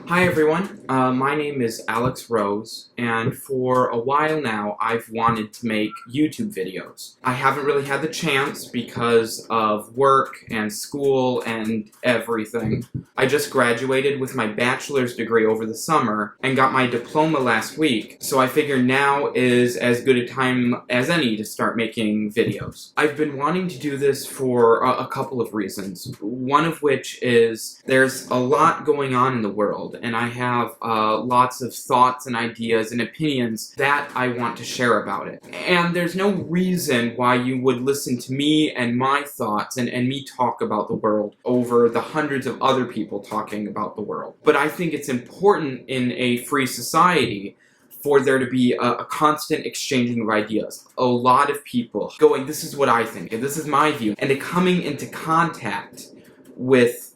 Hi everyone, my name is Alex Rose, and for a while now I've wanted to make YouTube videos. I haven't really had the chance because of work and school and everything. I just graduated with my bachelor's degree over the summer and got my diploma last week, so I figure now is as good a time as any to start making videos. I've been wanting to do this for a couple of reasons, one of which is there's a lot going on in the world, and I have lots of thoughts and ideas and opinions that I want to share about it. And there's no reason why you would listen to me and my thoughts and me talk about the world over the hundreds of other people talking about the world. But I think it's important in a free society for there to be a constant exchanging of ideas. A lot of people going, this is what I think, and this is my view, and coming into contact with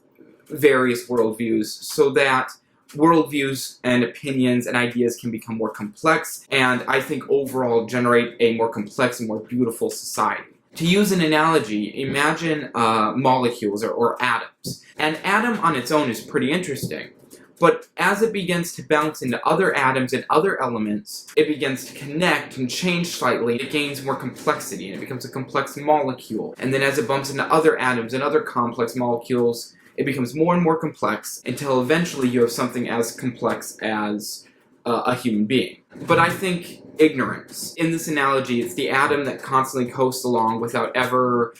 various worldviews so that worldviews and opinions and ideas can become more complex, and I think overall generate a more complex and more beautiful society. To use an analogy, imagine molecules or atoms. An atom on its own is pretty interesting, but as it begins to bounce into other atoms and other elements, it begins to connect and change slightly. It gains more complexity and it becomes a complex molecule. And then as it bumps into other atoms and other complex molecules, it becomes more and more complex until eventually you have something as complex as a human being. But I think ignorance. In this analogy, it's the atom that constantly coasts along without ever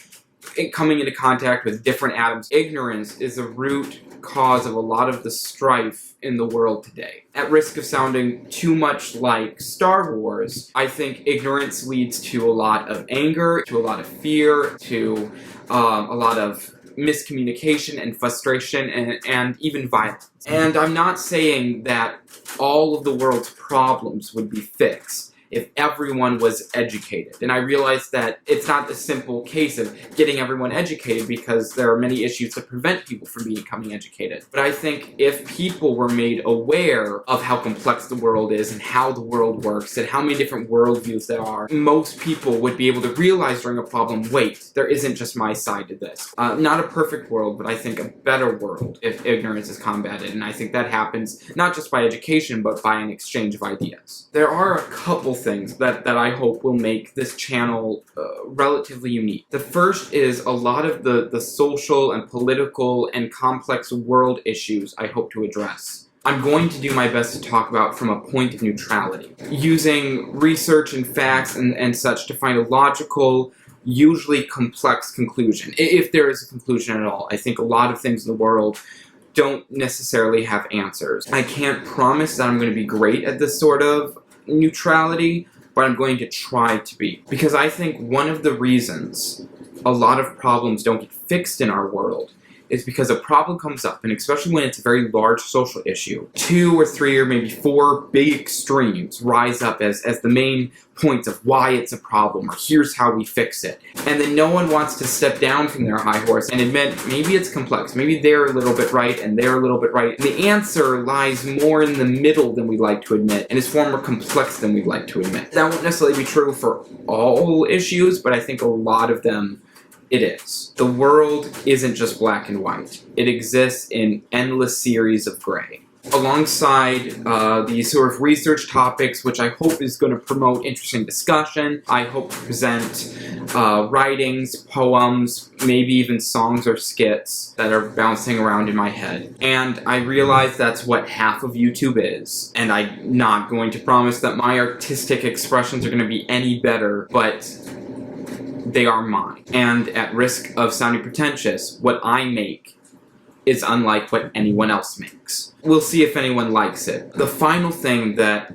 coming into contact with different atoms. Ignorance is the root cause of a lot of the strife in the world today. At risk of sounding too much like Star Wars, I think ignorance leads to a lot of anger, to a lot of fear, to a lot of miscommunication and frustration and even violence. And I'm not saying that all of the world's problems would be fixed if everyone was educated. And I realize that it's not the simple case of getting everyone educated because there are many issues that prevent people from becoming educated. But I think if people were made aware of how complex the world is and how the world works and how many different worldviews there are, most people would be able to realize during a problem, wait, there isn't just my side to this. Not a perfect world, but I think a better world if ignorance is combated. And I think that happens not just by education, but by an exchange of ideas. There are a couple things that I hope will make this channel relatively unique. The first is a lot of the social and political and complex world issues I hope to address. I'm going to do my best to talk about from a point of neutrality, using research and facts and such to find a logical, usually complex conclusion, if there is a conclusion at all. I think a lot of things in the world don't necessarily have answers. I can't promise that I'm going to be great at this sort of neutrality, but I'm going to try to be. Because I think one of the reasons a lot of problems don't get fixed in our world is because a problem comes up, and especially when it's a very large social issue, 2 or 3 or maybe 4 big extremes rise up as the main points of why it's a problem, or here's how we fix it. And then no one wants to step down from their high horse and admit, maybe it's complex, maybe they're a little bit right and they're a little bit right. And the answer lies more in the middle than we like to admit, and is far more complex than we'd like to admit. That won't necessarily be true for all issues, but I think a lot of them it is. The world isn't just black and white. It exists in endless series of gray. Alongside these sort of research topics, which I hope is going to promote interesting discussion, I hope to present writings, poems, maybe even songs or skits that are bouncing around in my head. And I realize that's what half of YouTube is, and I'm not going to promise that my artistic expressions are going to be any better, but they are mine. And at risk of sounding pretentious, what I make is unlike what anyone else makes. We'll see if anyone likes it. The final thing that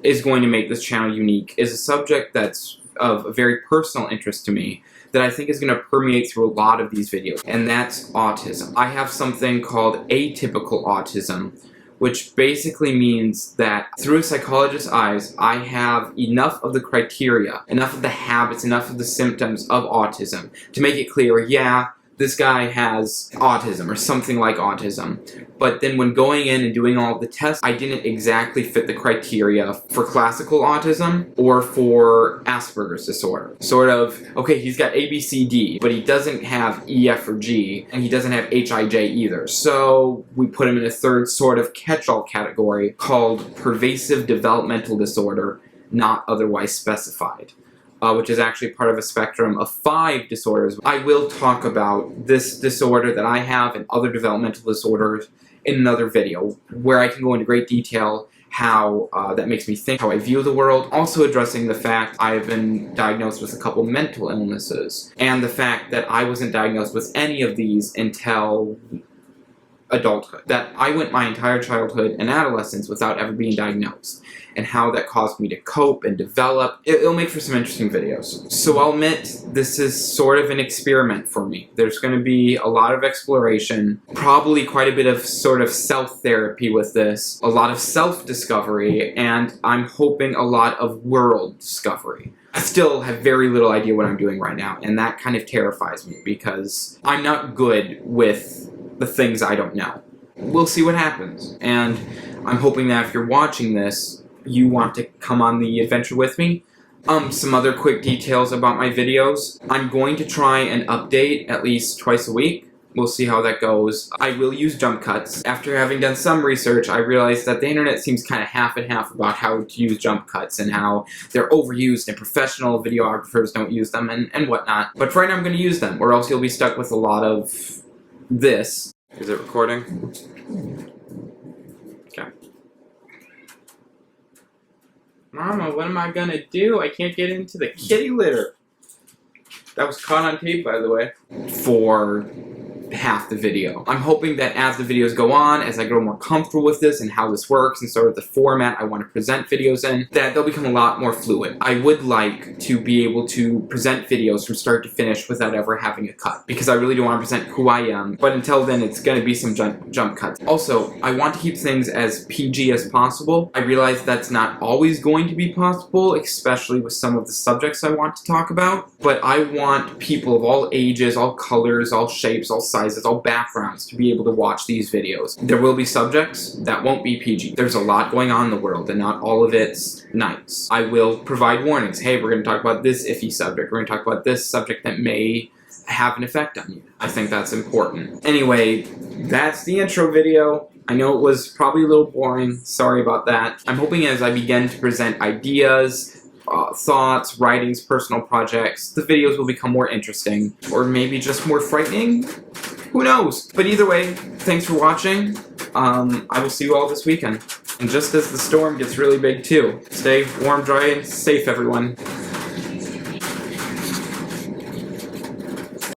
is going to make this channel unique is a subject that's of a very personal interest to me that I think is going to permeate through a lot of these videos, and that's autism. I have something called atypical autism, which basically means that through a psychologist's eyes, I have enough of the criteria, enough of the habits, enough of the symptoms of autism to make it clear, yeah, this guy has autism or something like autism. But then when going in and doing all the tests, I didn't exactly fit the criteria for classical autism or for Asperger's disorder. Sort of, okay, he's got A, B, C, D, but he doesn't have E, F, or G, and he doesn't have H, I, J either. So we put him in a third sort of catch-all category called pervasive developmental disorder, not otherwise specified. Which is actually part of a spectrum of 5 disorders. I will talk about this disorder that I have and other developmental disorders in another video, where I can go into great detail how that makes me think, how I view the world, also addressing the fact I've been diagnosed with a couple mental illnesses, and the fact that I wasn't diagnosed with any of these until adulthood. That I went my entire childhood and adolescence without ever being diagnosed, and how that caused me to cope and develop. It'll make for some interesting videos. So I'll admit, this is sort of an experiment for me. There's going to be a lot of exploration, probably quite a bit of sort of self-therapy with this, a lot of self-discovery, and I'm hoping a lot of world discovery. I still have very little idea what I'm doing right now, and that kind of terrifies me, because I'm not good with the things I don't know. We'll see what happens, and I'm hoping that if you're watching this, you want to come on the adventure with me. Some other quick details about my videos. I'm going to try and update at least twice a week. We'll see how that goes. I will use jump cuts. After having done some research, I realized that the internet seems kind of half and half about how to use jump cuts and how they're overused and professional videographers don't use them and whatnot. But for right now I'm going to use them, or else you'll be stuck with a lot of this. Is it recording? Okay. Mama, what am I gonna do? I can't get into the kitty litter. That was caught on tape, by the way. For half the video. I'm hoping that as the videos go on, as I grow more comfortable with this and how this works and sort of the format I want to present videos in, that they'll become a lot more fluid. I would like to be able to present videos from start to finish without ever having a cut, because I really do want to present who I am, but until then it's going to be some jump cuts. Also, I want to keep things as PG as possible. I realize that's not always going to be possible, especially with some of the subjects I want to talk about, but I want people of all ages, all colors, all shapes, all sizes, all backgrounds to be able to watch these videos. There will be subjects that won't be PG. There's a lot going on in the world, and not all of it's nice. I will provide warnings. Hey, we're going to talk about this iffy subject. We're going to talk about this subject that may have an effect on you. I think that's important. Anyway, that's the intro video. I know it was probably a little boring. Sorry about that. I'm hoping as I begin to present ideas, thoughts, writings, personal projects, the videos will become more interesting, or maybe just more frightening? Who knows? But either way, thanks for watching. I will see you all this weekend. And just as the storm gets really big too, stay warm, dry, and safe, everyone.